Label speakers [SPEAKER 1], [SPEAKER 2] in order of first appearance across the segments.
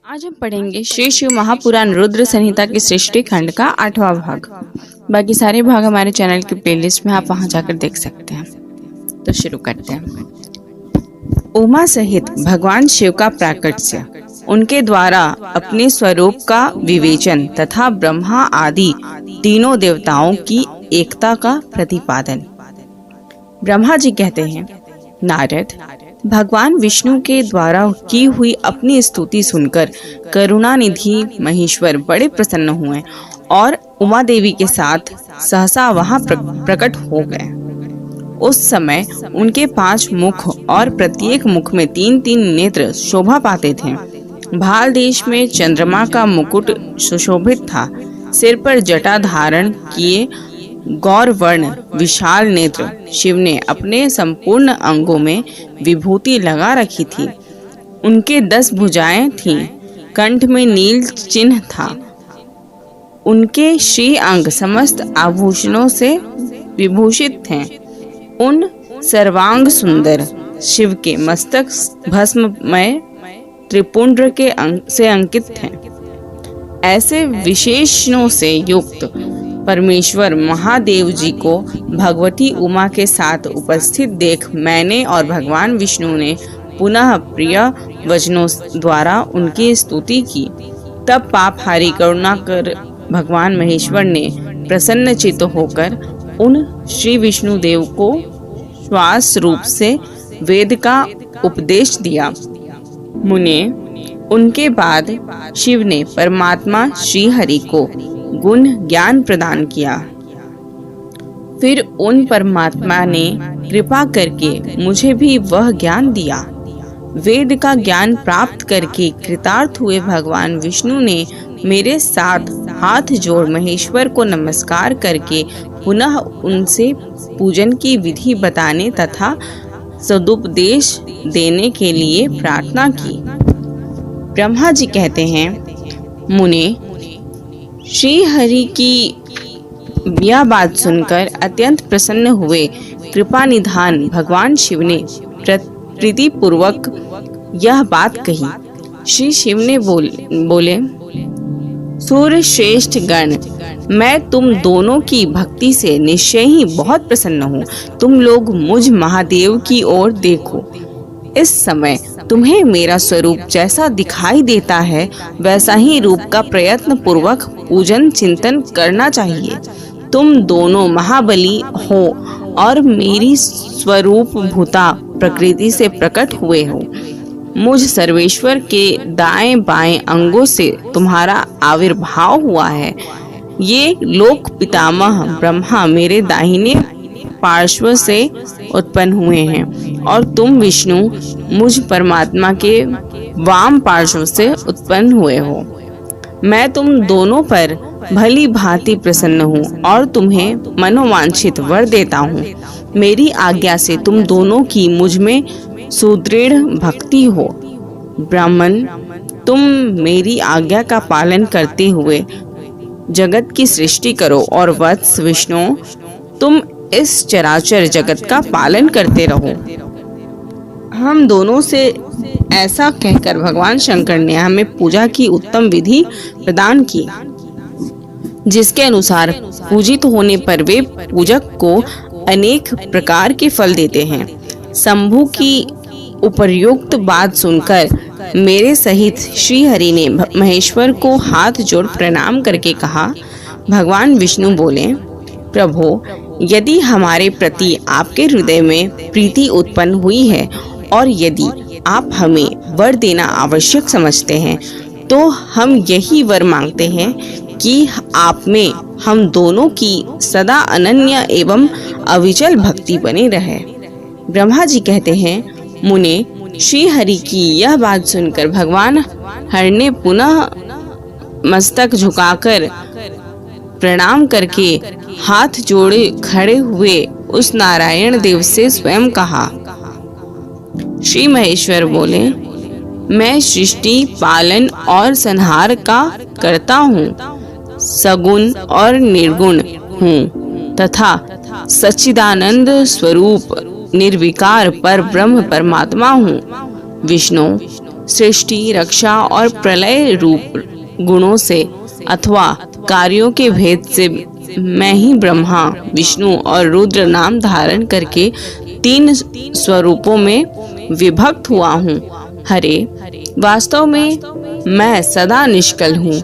[SPEAKER 1] आज हम पढ़ेंगे श्री शिव महापुराण रुद्र संहिता की सृष्टि खंड का 8वां भाग। बाकी सारे भाग हमारे चैनल की प्लेलिस्ट में आप वहां जाकर देख सकते हैं। तो शुरू करते हैं। उमा सहित भगवान शिव का प्राकट्य, उनके द्वारा अपने स्वरूप का विवेचन तथा ब्रह्मा आदि तीनों देवताओं की एकता का प्रतिपादन। ब्रह्मा जी कहते हैं, नारद, भगवान विष्णु के द्वारा की हुई अपनी स्तुति सुनकर करुणानिधि महेश्वर बड़े प्रसन्न हुए और उमा देवी के साथ सहसा वहां प्रकट हो गए। उस समय उनके 5 मुख और प्रत्येक मुख में 3-3 नेत्र शोभा पाते थे। भाल देश में चंद्रमा का मुकुट सुशोभित था। सिर पर जटा धारण किए गौर वर्ण विशाल नेत्र शिव ने अपने संपूर्ण अंगों में विभूति लगा रखी थी। उनके 10 भुजाएं थीं, कंठ में नील चिन्ह था। उनके श्री अंग समस्त आभूषणों से विभूषित थे। उन सर्वांग सुंदर शिव के मस्तक भस्ममय त्रिपुंड्र के से अंकित थे। ऐसे विशेषणों से युक्त परमेश्वर महादेव जी को भगवती उमा के साथ उपस्थित देख मैंने और भगवान विष्णु ने पुनः प्रिय वचनों द्वारा उनकी स्तुति की। तब पापहारी करुणा कर भगवान महेश्वर ने प्रसन्नचित्त होकर उन श्री विष्णु देव को श्वास रूप से वेद का उपदेश दिया। मुने, उनके बाद शिव ने परमात्मा श्री हरि को गुण ज्ञान प्रदान किया। फिर उन परमात्मा ने कृपा करके मुझे भी वह ज्ञान दिया। वेद का ज्ञान प्राप्त करके कृतार्थ हुए भगवान विष्णु ने मेरे साथ हाथ जोड़ महेश्वर को नमस्कार करके पुनः उनसे पूजन की विधि बताने तथा सदुपदेश देने के लिए प्रार्थना की। ब्रह्मा जी कहते हैं, मुने, श्री हरि की यह बात सुनकर अत्यंत प्रसन्न हुए। कृपा निधान भगवान शिव ने प्रीति पूर्वक यह बात कही। श्री शिव ने बोले, सूर्य श्रेष्ठ गण, मैं तुम दोनों की भक्ति से निश्चय ही बहुत प्रसन्न हूँ। तुम लोग मुझ महादेव की ओर देखो। इस समय तुम्हें मेरा स्वरूप जैसा दिखाई देता है वैसा ही रूप का प्रयत्न पूर्वक पूजन चिंतन करना चाहिए। तुम दोनों महाबली हो और मेरी स्वरूप भूता प्रकृति से प्रकट हुए हो। मुझ सर्वेश्वर के दाएं बाएं अंगों से तुम्हारा आविर्भाव हुआ है। ये लोक पितामह ब्रह्मा मेरे दाहिने पार्श्व से उत्पन्न हुए हैं और तुम विष्णु मुझ परमात्मा के वाम पार्श्व से उत्पन्न हुए हो। मैं तुम दोनों पर भली भांति प्रसन्न हूँ और तुम्हें मनोवांछित वर देता हूँ। मेरी आज्ञा से तुम दोनों की मुझ में सुदृढ़ भक्ति हो। ब्राह्मण, तुम मेरी आज्ञा का पालन करते हुए जगत की सृष्टि करो और वत्स विष्णु, तुम इस चराचर जगत का पालन करते रहो। हम दोनों से ऐसा कहकर भगवान शंकर ने हमें पूजा की उत्तम विधि प्रदान की, जिसके अनुसार पूजित होने पर वे पूजक को अनेक प्रकार के फल देते हैं। शंभु की उपर्युक्त बात सुनकर मेरे सहित श्री हरि ने महेश्वर को हाथ जोड़ प्रणाम करके कहा। भगवान विष्णु बोले, प्रभो, यदि हमारे प्रति आपके हृदय में प्रीति उत्पन्न हुई है और यदि आप हमें वर देना आवश्यक समझते हैं तो हम यही वर मांगते हैं कि आप में हम दोनों की सदा अनन्य एवं अविचल भक्ति बनी रहे। ब्रह्मा जी कहते हैं, मुने, श्री हरि की यह बात सुनकर भगवान हरि ने पुनः मस्तक झुकाकर प्रणाम करके हाथ जोड़े खड़े हुए उस नारायण देव से स्वयं कहा। श्री महेश्वर बोले, मैं सृष्टि पालन और संहार का करता हूँ, सगुण और निर्गुण हूँ तथा सच्चिदानंद स्वरूप निर्विकार पर ब्रह्म परमात्मा हूँ। विष्णु, सृष्टि, रक्षा और प्रलय रूप गुणों से अथवा कार्यों के भेद से मैं ही ब्रह्मा, विष्णु और रुद्र नाम धारण करके 3 स्वरूपों में विभक्त हुआ हूँ। हरे, वास्तव में मैं सदा निष्कल हूँ।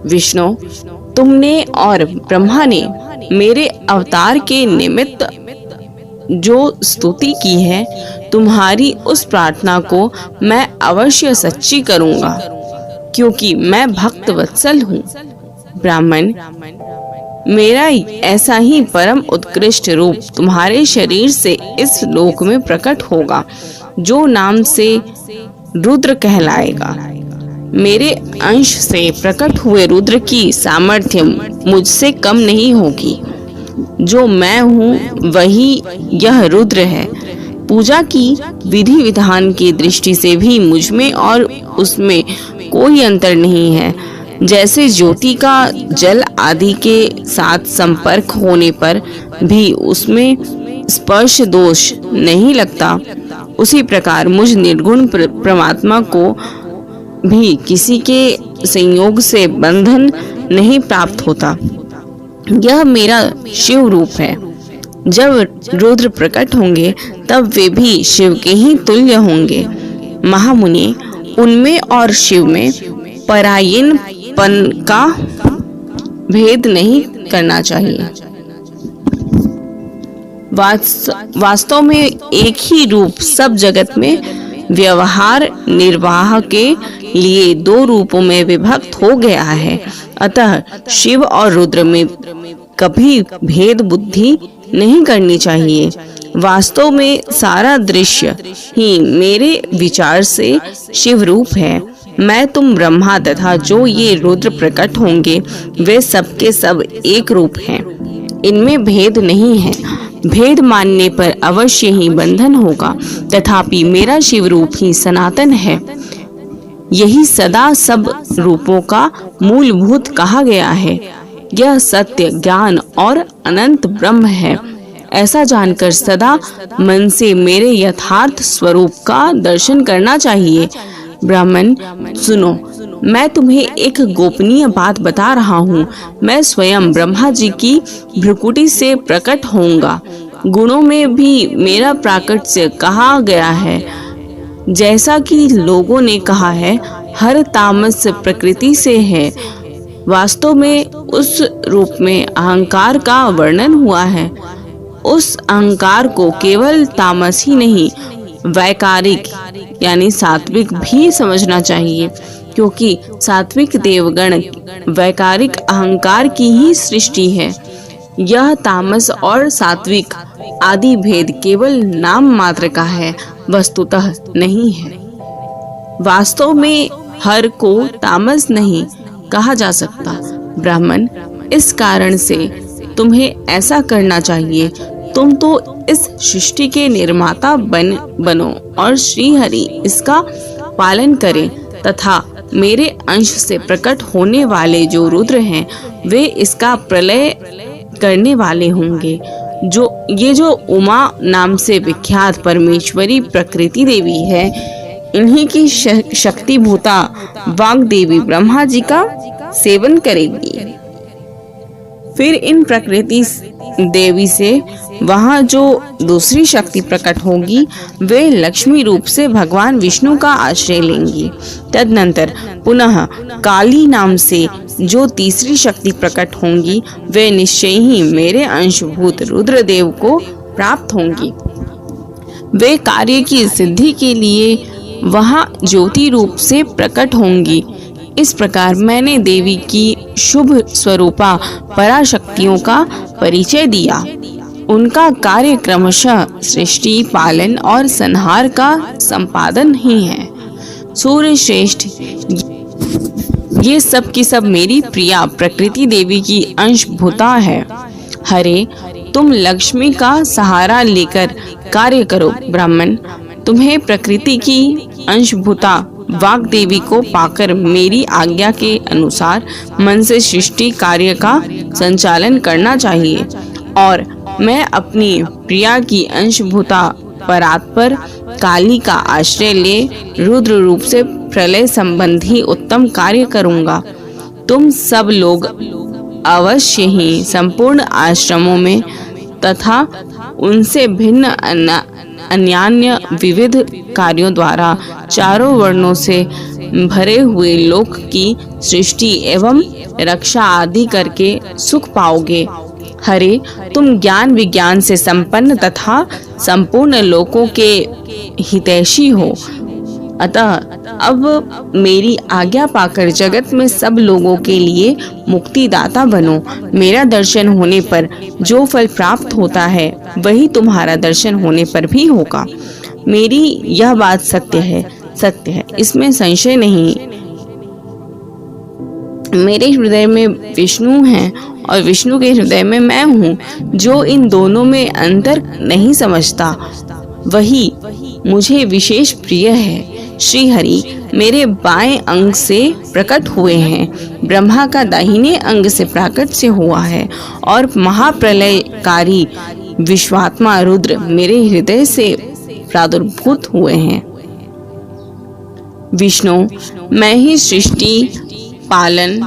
[SPEAKER 1] विष्णु, तुमने और ब्रह्मा ने मेरे अवतार के निमित्त जो स्तुति की है, तुम्हारी उस प्रार्थना को मैं अवश्य सच्ची करूंगा, क्योंकि मैं भक्त वत्सल हूँ। ब्राह्मण, मेरा ऐसा ही परम उत्कृष्ट रूप तुम्हारे शरीर से इस लोक में प्रकट होगा, जो नाम से रुद्र कहलाएगा। मेरे अंश से प्रकट हुए रुद्र की सामर्थ्य मुझसे कम नहीं होगी। जो मैं हूँ वही यह रुद्र है। पूजा की विधि विधान की दृष्टि से भी मुझमें और उसमें कोई अंतर नहीं है। जैसे ज्योति का जल आदि के साथ संपर्क होने पर भी उसमें स्पर्श दोष नहीं लगता, उसी प्रकार मुझ निर्गुण परमात्मा को भी किसी के संयोग से बंधन नहीं प्राप्त होता। यह मेरा शिव रूप है। जब रुद्र प्रकट होंगे तब वे भी शिव के ही तुल्य होंगे। महामुनि, उनमें और शिव में परायणपन का भेद नहीं करना चाहिए। वास्तव में एक ही रूप सब जगत में व्यवहार निर्वाह के लिए 2 रूपों में विभक्त हो गया है। अतः शिव और रुद्र में कभी भेद बुद्धि नहीं करनी चाहिए। वास्तव में सारा दृश्य ही मेरे विचार से शिव रूप है। मैं, तुम, ब्रह्मा तथा जो ये रुद्र प्रकट होंगे वे सबके सब एक रूप हैं। इनमें भेद नहीं है। भेद मानने पर अवश्य ही बंधन होगा। तथापि मेरा शिव रूप ही सनातन है। यही सदा सब रूपों का मूलभूत कहा गया है। यह सत्य, ज्ञान और अनंत ब्रह्म है। ऐसा जानकर सदा मन से मेरे यथार्थ स्वरूप का दर्शन करना चाहिए। ब्राह्मण, सुनो, मैं तुम्हें एक गोपनीय बात बता रहा हूँ। मैं स्वयं ब्रह्मा जी की भ्रुकुटी से प्रकट होऊंगा। गुणों में भी मेरा प्राकट्य कहा गया है। जैसा कि लोगों ने कहा है, हर तामस प्रकृति से है। वास्तव में उस रूप में अहंकार का वर्णन हुआ है। उस अहंकार को केवल तामस ही नहीं, वैकारिक यानी सात्विक भी समझना चाहिए, क्योंकि सात्विक देवगण वैकारिक अहंकार की ही सृष्टि है। यह तामस और सात्विक आदि भेद केवल नाम मात्र का है, वस्तुतः नहीं है। वास्तव में हर को तामस नहीं कहा जा सकता। ब्राह्मण, इस कारण से तुम्हें ऐसा करना चाहिए। तुम तो इस सृष्टि के निर्माता बनो और श्री हरि इसका पालन करें, तथा मेरे अंश से प्रकट होने वाले जो रुद्र हैं वे इसका प्रलय करने वाले होंगे। जो उमा नाम से विख्यात परमेश्वरी प्रकृति देवी है, इन्हीं की शक्ति भूता वाग देवी ब्रह्मा जी का सेवन करेगी। फिर इन प्रकृति देवी से वहाँ जो दूसरी शक्ति प्रकट होगी वे लक्ष्मी रूप से भगवान विष्णु का आश्रय लेंगी। तदनंतर पुनः काली नाम से जो तीसरी शक्ति प्रकट होंगी वे निश्चय ही मेरे अंशभूत रुद्रदेव को प्राप्त होंगी। वे कार्य की सिद्धि के लिए वहाँ ज्योति रूप से प्रकट होंगी। इस प्रकार मैंने देवी की शुभ स्वरूपा पराशक्तियों का परिचय दिया। उनका कार्य क्रमशः सृष्टि, पालन और संहार का संपादन ही है। सूर्य श्रेष्ठ, ये सब की सब मेरी प्रिया प्रकृति देवी की अंशभूता है। हरे, तुम लक्ष्मी का सहारा लेकर कार्य करो। ब्राह्मण, तुम्हें प्रकृति की अंशभूता वाग देवी को पाकर मेरी आज्ञा के अनुसार मन से सृष्टि कार्य का संचालन करना चाहिए, और मैं अपनी प्रिया की अंशभूता परात्पर काली का आश्रय ले रुद्र रूप से प्रलय संबंधी उत्तम कार्य करूंगा। तुम सब लोग अवश्य ही संपूर्ण आश्रमों में तथा उनसे भिन्न अन्यान्य विविध कार्यों द्वारा चारों वर्णों से भरे हुए लोक की सृष्टि एवं रक्षा आदि करके सुख पाओगे। हरे, तुम ज्ञान विज्ञान से संपन्न तथा संपूर्ण लोकों के हितैषी हो, अतः अब मेरी आज्ञा पाकर जगत में सब लोगों के लिए मुक्तिदाता बनो। मेरा दर्शन होने पर जो फल प्राप्त होता है वही तुम्हारा दर्शन होने पर भी होगा। मेरी यह बात सत्य है, इसमें संशय नहीं। मेरे हृदय में विष्णु है और विष्णु के हृदय में मैं हूँ। जो इन दोनों में अंतर नहीं समझता वही मुझे विशेष प्रिय है। श्री हरि मेरे बाएं अंग से प्रकट हुए हैं, ब्रह्मा का दाहिने अंग से प्राकट्य हुआ है और महाप्रलयकारी विश्वात्मा रुद्र मेरे हृदय से प्रादुर्भूत हुए हैं। विष्णु, मैं ही सृष्टि, पालन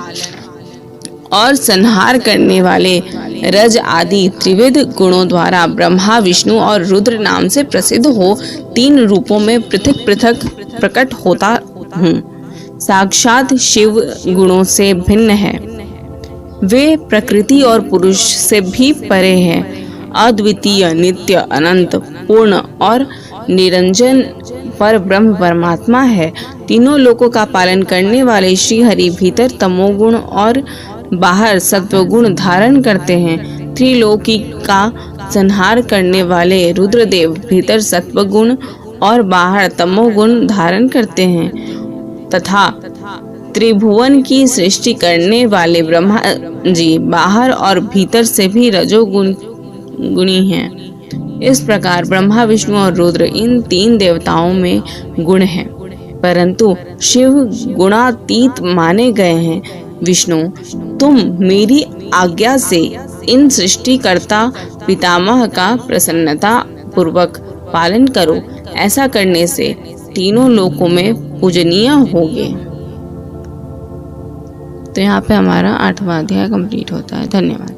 [SPEAKER 1] और संहार करने वाले रज आदि त्रिविध गुणों द्वारा ब्रह्मा, विष्णु और रुद्र नाम से प्रसिद्ध हो तीन रूपों में पृथक पृथक प्रकट होता हूँ। साक्षात शिव गुणों से भिन्न है, वे प्रकृति और पुरुष से भी परे हैं। अद्वितीय, नित्य, अनंत, पूर्ण और निरंजन पर ब्रह्म परमात्मा है। तीनों लोकों का पालन करने वाले श्री हरि भीतर तमोगुण और बाहर सत्वगुण धारण करते हैं। त्रिलोकी का संहार करने वाले रुद्रदेव भीतर सत्वगुण और बाहर तमोगुण धारण करते हैं तथा त्रिभुवन की सृष्टि करने वाले ब्रह्मा जी बाहर और भीतर से भी रजोगुण गुणी हैं। इस प्रकार ब्रह्मा, विष्णु और रुद्र इन तीन देवताओं में गुण हैं, परंतु शिव गुणातीत माने गए हैं। विष्णु, तुम मेरी आज्ञा से इन सृष्टिकर्ता पितामह का प्रसन्नता पूर्वक पालन करो। ऐसा करने से तीनों लोकों में पूजनीय होगे। तो यहाँ पे हमारा 8वां अध्याय कंप्लीट होता है। धन्यवाद।